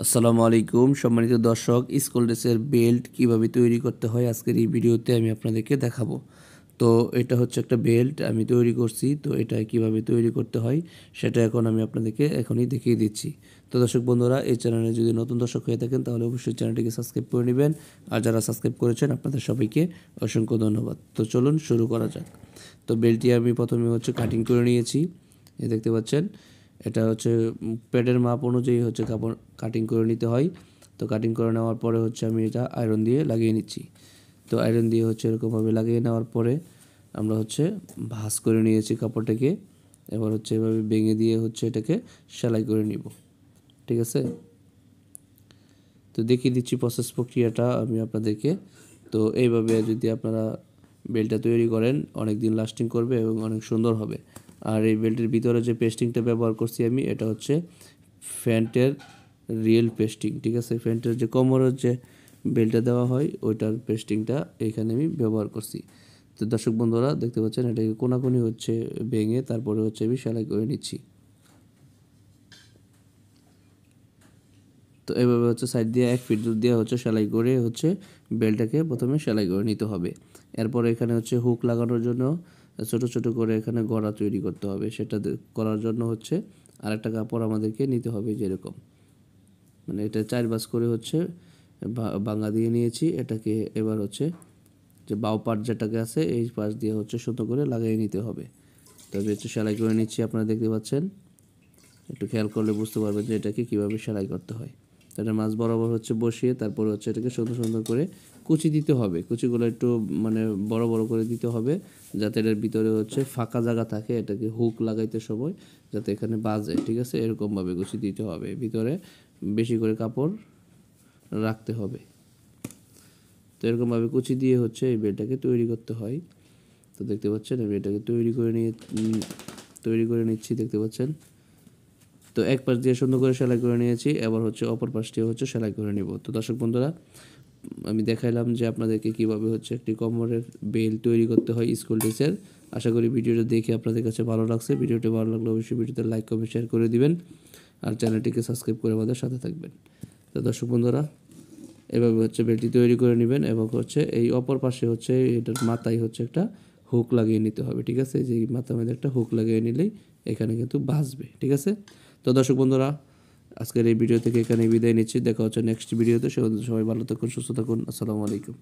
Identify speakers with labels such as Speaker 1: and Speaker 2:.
Speaker 1: আসসালামু আলাইকুম সম্মানিত দর্শক, স্কুল ড্রেসের বেল্ট কিভাবে তৈরি করতে হয় আজকের এই ভিডিওতে আমি আপনাদেরকে দেখাবো। তো এটা হচ্ছে একটা বেল্ট আমি তৈরি করছি। তো এটা কিভাবে তৈরি করতে হয় সেটা এখন আমি আপনাদেরকে এখনই দেখিয়ে দিচ্ছি। তো দর্শক বন্ধুরা, এই চ্যানেলে যদি নতুন দর্শক হয়ে থাকেন তাহলে অবশ্যই চ্যানেলটিকে সাবস্ক্রাইব করে নেবেন। আর যারা সাবস্ক্রাইব করেছেন আপনাদের সবাইকে অসংখ্য ধন্যবাদ। তো চলুন শুরু করা যাক। তো বেল্টটি আমি প্রথমে হচ্ছে কাটিং করে নিয়েছি। এই দেখতে পাচ্ছেন, এটা হচ্ছে প্যাডের মাপ অনুযায়ী হচ্ছে কাপড় কাটিং করে নিতে হয়। তো কাটিং করে নেওয়ার পরে হচ্ছে আমি এটা আয়রন দিয়ে লাগিয়ে নিচ্ছি। তো আয়রন দিয়ে হচ্ছে এরকমভাবে লাগিয়ে নেওয়ার পরে আমরা হচ্ছে ভাঁজ করে নিয়েছি কাপড়টাকে। এবার হচ্ছে এভাবে ভেঙে দিয়ে হচ্ছে এটাকে সেলাই করে নিব। ঠিক আছে, তো দেখিয়ে দিচ্ছি প্রসেস প্রক্রিয়াটা আমি আপনাদেরকে। তো এইভাবে যদি আপনারা বেল্টটা তৈরি করেন অনেক দিন লাস্টিং করবে এবং অনেক সুন্দর হবে। আর এই বেল্টের ভিতরে যে পেস্টিংটা ব্যবহার করছি আমি, এটা হচ্ছে ফ্যান্টের রিয়েল পেস্টিং। ঠিক আছে, ফ্যান্টের যে কোমরের যে বেল্টটা দেওয়া হয় ওইটার পেস্টিংটা এখানে আমি ব্যবহার করছি। তো দর্শক বন্ধুরা দেখতে পাচ্ছেন, এটাকে কোনাকুনি হচ্ছে ভেঙে তারপরে হচ্ছে আমি সেলাই করে নিচ্ছি। তো এভাবে হচ্ছে সাইড দিয়ে 1 ফিট দূর দিয়ে হচ্ছে সেলাই করে হচ্ছে বেল্টটাকে প্রথমে সেলাই করে নিতে হবে। এরপর এখানে হচ্ছে হুক লাগানোর জন্য ছোট ছোট করে এখানে গড়া তৈরি করতে হবে। সেটা করার জন্য হচ্ছে আরেকটা কাপড় আমাদেরকে নিতে হবে, যেরকম মানে এটা 4 ভাঁজ করে হচ্ছে ভাঙা দিয়ে নিয়েছি। এটাকে এবার হচ্ছে যে বাউ পার্ট যেটাকে আছে এই পাশ দিয়ে হচ্ছে সুতো করে লাগিয়ে নিতে হবে। তবে হচ্ছে সেলাই করে নিচ্ছি, আপনারা দেখতে পাচ্ছেন। একটু খেয়াল করলে বুঝতে পারবেন যে এটাকে কীভাবে সেলাই করতে হয়। এটা মাছ বরাবর হচ্ছে বসিয়ে তারপর হচ্ছে এটাকে সুন্দর সুন্দর করে কুচি দিতে হবে। কুচিগুলো একটু মানে বড় বড় করে দিতে হবে, যাতে এটার ভিতরে হচ্ছে ফাঁকা জায়গা থাকে, এটাকে হুক লাগাইতে সময় যাতে এখানে বাজে। ঠিক আছে, এরকমভাবে কুচি দিতে হবে, ভিতরে বেশি করে কাপড় রাখতে হবে। তো এরকমভাবে কুচি দিয়ে হচ্ছে এই বেলটাকে তৈরি করতে হয়। তো দেখতে পাচ্ছেন আমি এটাকে তৈরি করে নিচ্ছি, দেখতে পাচ্ছেন। তো এক পাশ দিয়ে সুন্দর করে সেলাই করে নিয়েছি, এবার হচ্ছে অপর পাশটিও হচ্ছে সেলাই করে নিব। তো দর্শক বন্ধুরা, আমি দেখাইলাম যে আপনাদেরকে কীভাবে হচ্ছে একটি কোমরের বেল্ট তৈরি করতে হয় স্কুল ড্রেসের। আশা করি ভিডিওটা দেখে আপনাদের কাছে ভালো লাগছে। ভিডিওটি ভালো লাগলে অবশ্যই ভিডিওতে লাইক কমেন্ট শেয়ার করে দিবেন। আর চ্যানেলটিকে সাবস্ক্রাইব করে আমাদের সাথে থাকবেন। তো দর্শক বন্ধুরা, এভাবে হচ্ছে বেল্টটি তৈরি করে নেবেন এবং হচ্ছে এই অপর পাশে হচ্ছে এটার মাথায় হচ্ছে একটা হুক লাগিয়ে নিতে হবে। ঠিক আছে, যে মাথার মধ্যে একটা হুক লাগিয়ে নিলেই এখানে কিন্তু বাঁচবে। ঠিক আছে, তো দর্শক বন্ধুরা, আজকের এই ভিডিও থেকে এখানে বিদায় নিচ্ছি। দেখা হচ্ছে নেক্সট ভিডিওতে। সবাই ভালো থাকুন, সুস্থ থাকুন। আসসালামু আলাইকুম।